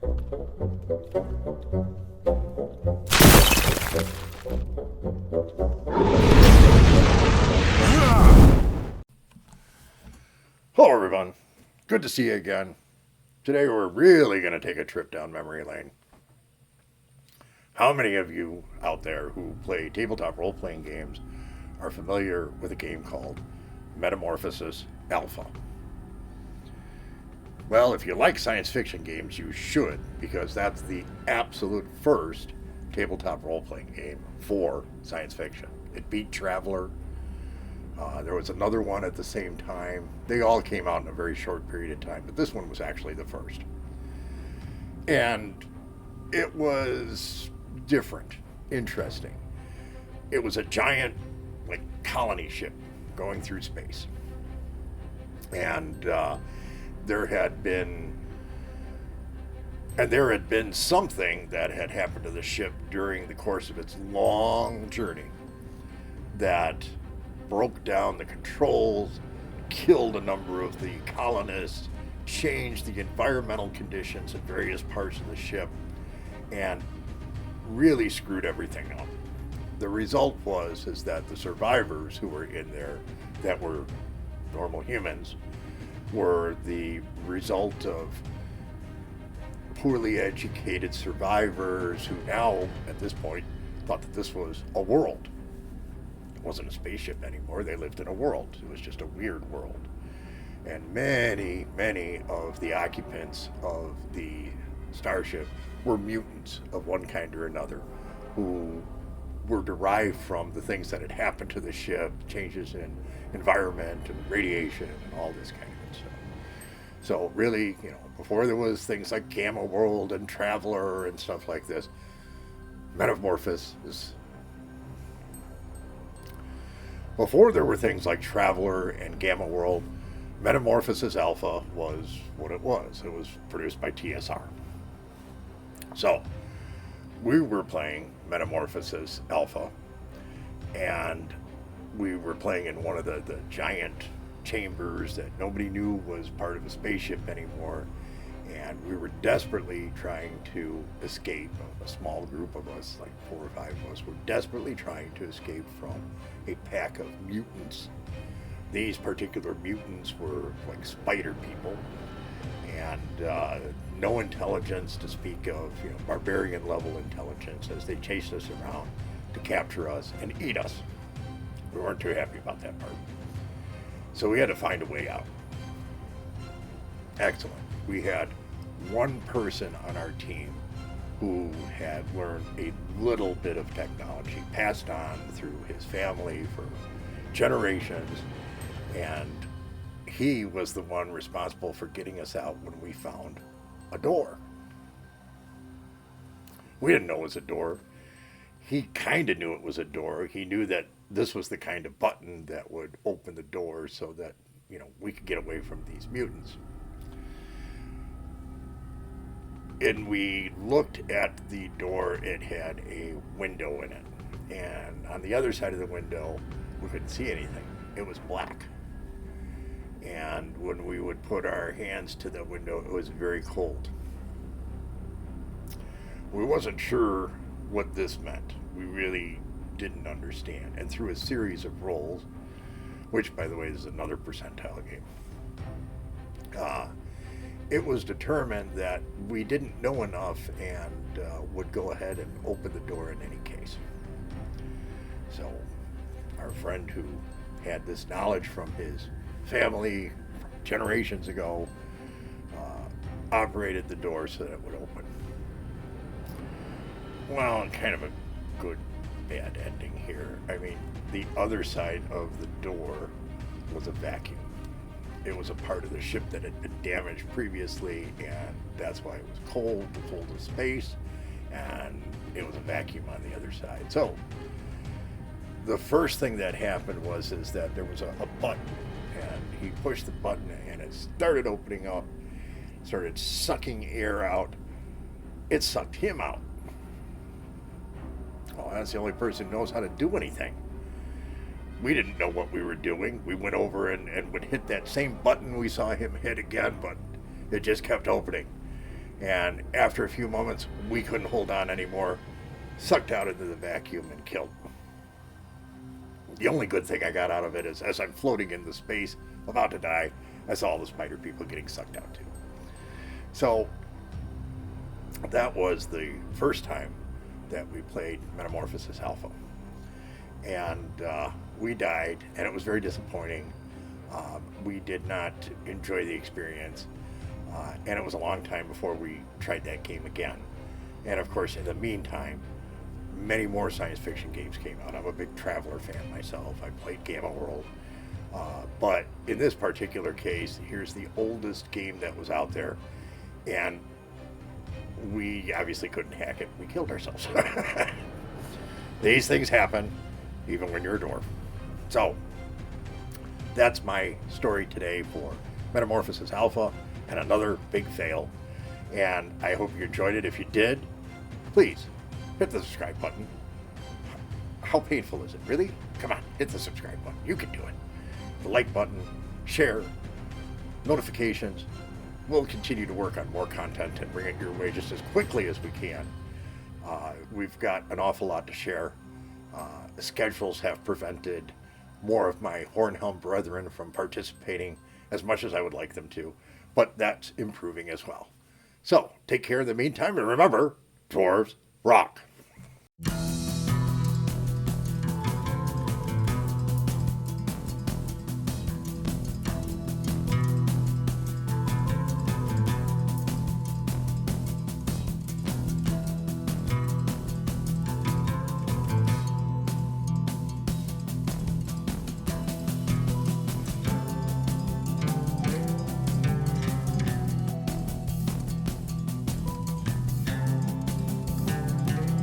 Hello everyone, good to see you again. Today we're really going to take a trip down memory lane. How many of you out there who play tabletop role-playing games are familiar with a game called Metamorphisis Alpha? Well, if you like science fiction games, you should, because that's the absolute first tabletop role-playing game for science fiction. It beat Traveller. There was another one at the same time. They all came out in a very short period of time, but this one was actually the first. And it was different, interesting. It was a giant, colony ship going through space. And there had been something that had happened to the ship during the course of its long journey that broke down the controls, killed a number of the colonists, changed the environmental conditions in various parts of the ship, and really screwed everything up. The result is that the survivors who were in there, that were normal humans, were the result of poorly educated survivors who now, at this point, thought that this was a world. It wasn't a spaceship anymore. They lived in a world. It was just a weird world. And many, many of the occupants of the starship were mutants of one kind or another who were derived from the things that had happened to the ship, changes in environment and radiation and all this kind of stuff. So really, before there was things like Gamma World and Traveller and stuff like this, Before there were things like Traveller and Gamma World, Metamorphisis Alpha was what it was. It was produced by TSR. So, we were playing Metamorphisis Alpha, and we were playing in one of the giant chambers that nobody knew was part of a spaceship anymore, and we were desperately trying to escape. A small group of us, like 4 or 5 of us, were desperately trying to escape from a pack of mutants. These particular mutants were like spider people, and no intelligence to speak of, barbarian level intelligence, as they chased us around to capture us and eat us. We weren't too happy about that part. So we had to find a way out. Excellent. We had one person on our team who had learned a little bit of technology, passed on through his family for generations, and he was the one responsible for getting us out when we found a door. We didn't know it was a door. He kind of knew it was a door. He knew that this was the kind of button that would open the door so that, we could get away from these mutants. And we looked at the door. It had a window in it. And on the other side of the window, we couldn't see anything. It was black. And when we would put our hands to the window, it was very cold. We wasn't sure what this meant. We really didn't understand. And through a series of rolls, which, by the way, is another percentile game, it was determined that we didn't know enough and would go ahead and open the door in any case. So our friend who had this knowledge from his family generations ago operated the door so that it would open. Well, kind of a good bad ending here. I mean, the other side of the door was a vacuum. It was a part of the ship that had been damaged previously, and that's why it was cold, the cold of space, and it was a vacuum on the other side. So the first thing that happened was that there was a button, and he pushed the button and it started opening up, started sucking air out. It sucked him out. Well, that's the only person who knows how to do anything. We didn't know what we were doing. We went over and would hit that same button we saw him hit again, but it just kept opening. And after a few moments, we couldn't hold on anymore, sucked out into the vacuum and killed. The only good thing I got out of it is as I'm floating in the space, about to die, I saw all the spider people getting sucked out too. So that was the first time that we played Metamorphisis Alpha. And we died, and it was very disappointing. We did not enjoy the experience, and it was a long time before we tried that game again. And of course, in the meantime, many more science fiction games came out. I'm a big Traveler fan myself. I played Gamma World. But in this particular case, here's the oldest game that was out there, and we obviously couldn't hack it. We killed ourselves. These things happen even when you're a dwarf. So that's my story today for Metamorphisis Alpha and another big fail. And I hope you enjoyed it. If you did, please hit the subscribe button. How painful is it? Really? Come on, hit the subscribe button. You can do it. The like button, share, notifications. We'll continue to work on more content and bring it your way just as quickly as we can. We've got an awful lot to share. The schedules have prevented more of my Hornhelm brethren from participating as much as I would like them to, but that's improving as well. So take care in the meantime, and remember, dwarves rock.